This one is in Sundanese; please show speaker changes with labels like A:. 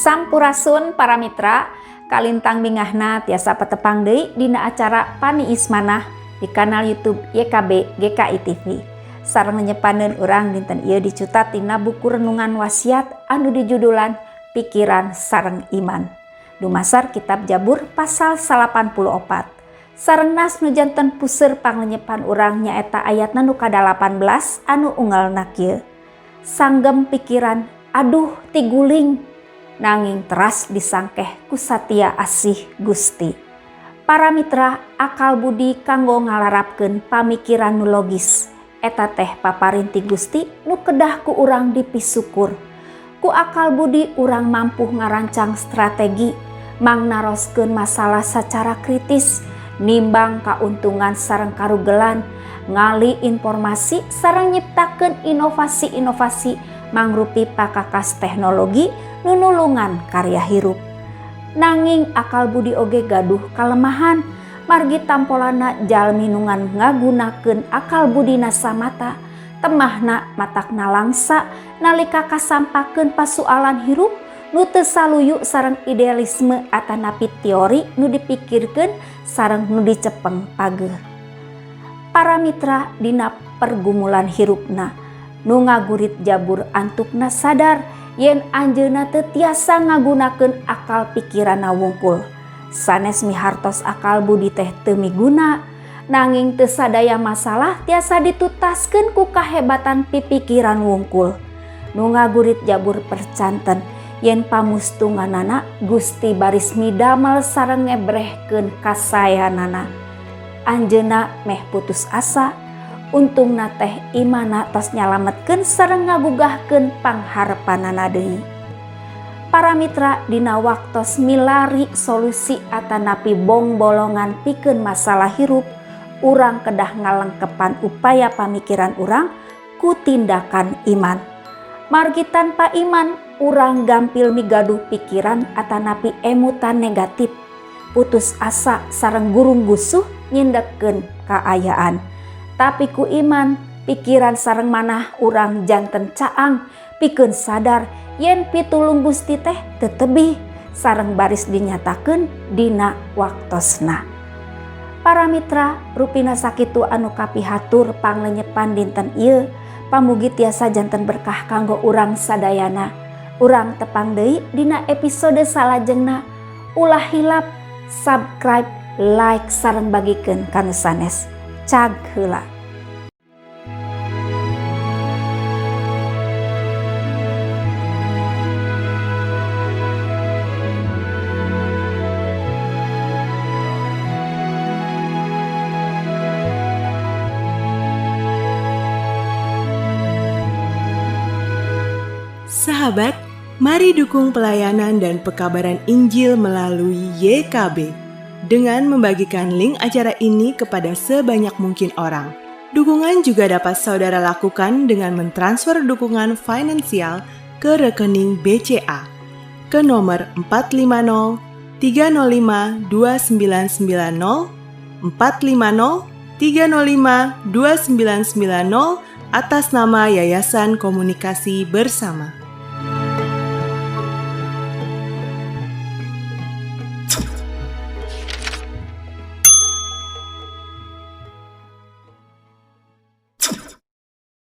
A: Sampurasun para mitra, kalintang bingahna tiasa patepang deui dina acara Pani Ismanah di kanal YouTube YKB GKI TV. Sareng nyepaneun urang dinten ieu dicutat tina buku renungan wasiat anu dijudulan Pikiran Sareng Iman. Dumasar kitab Jabur pasal 84. Sareng nas nu janten puseur pangnyenyepan urang nyaeta ayatna nu ka-18 anu unggalna kieu. Sanggem pikiran aduh tiguling nanging teras disangkeh ku satia asih Gusti. Para mitra, akal budi kanggo ngalarapkeun pamikiran nu logis eta teh paparin ti Gusti nu kedah ku urang dipisukur. Ku akal budi urang mampu ngarancang strategi mangnaroskeun masalah secara kritis, nimbang kauntungan sareng karugelan, ngali informasi sareng nyiptakeun inovasi-inovasi mangrupi pakakas teknologi nu nulungan karya hirup. Nanging akal budi oge gaduh kalemahan, margi tampolana jalmi nungan ngagunakeun akal budina samata, temahna matakna langsa nalika kasampakeun pasualan hirup nu teu saluyu sareng idealisme atanapi teori nu dipikirkeun sareng nu dicepeng pager. Para mitra dina pergumulan hirupna nu ngagurit Jabur antukna sadar yen anjeunna teu tiasa ngagunakeun akal pikiranna wungkul. Sanes mihartos akal budi teh teu miguna, nanging teu sadaya masalah tiasa ditutaskeun ku kahebatan pipikiran wungkul. Nu ngagurit Jabur percanten yen pamustunganana Gusti baris midamel sareng ngebrehkeun kasayanana. Anjeunna meh putus asa, untungna teh imana tos nyalametkeun sareng ngagugahkeun pangharepanana deui. Para mitra dina waktos milari solusi atanapi bong bolongan pikeun masalah hirup, urang kedah ngalengkepan upaya pamikiran urang ku tindakan iman. Margi tanpa iman, urang gampil migaduh pikiran atanapi emutan negatif, putus asa sareng gurung gusuh nyindekeun kaayaan. Tapi ku iman, pikiran sareng manah urang janten caang pikeun sadar yen pitulung Gusti teh teu tebih sareng baris dinyatakeun dina waktosna. Para mitra, rupina sakitu anu kapihatur panglenyepan dinten ieu, pamugi tiasa janten berkah kanggo urang sadayana. Urang tepang deui dina episode salajengna. Ulah hilap, subscribe, like sareng bagikeun kanu sanes. Cag heula.
B: Sahabat, mari dukung pelayanan dan pekabaran Injil melalui YKB dengan membagikan link acara ini kepada sebanyak mungkin orang. Dukungan juga dapat saudara lakukan dengan mentransfer dukungan finansial ke rekening BCA ke nomor 450 305 2990 450 305 2990 atas nama Yayasan Komunikasi Bersama.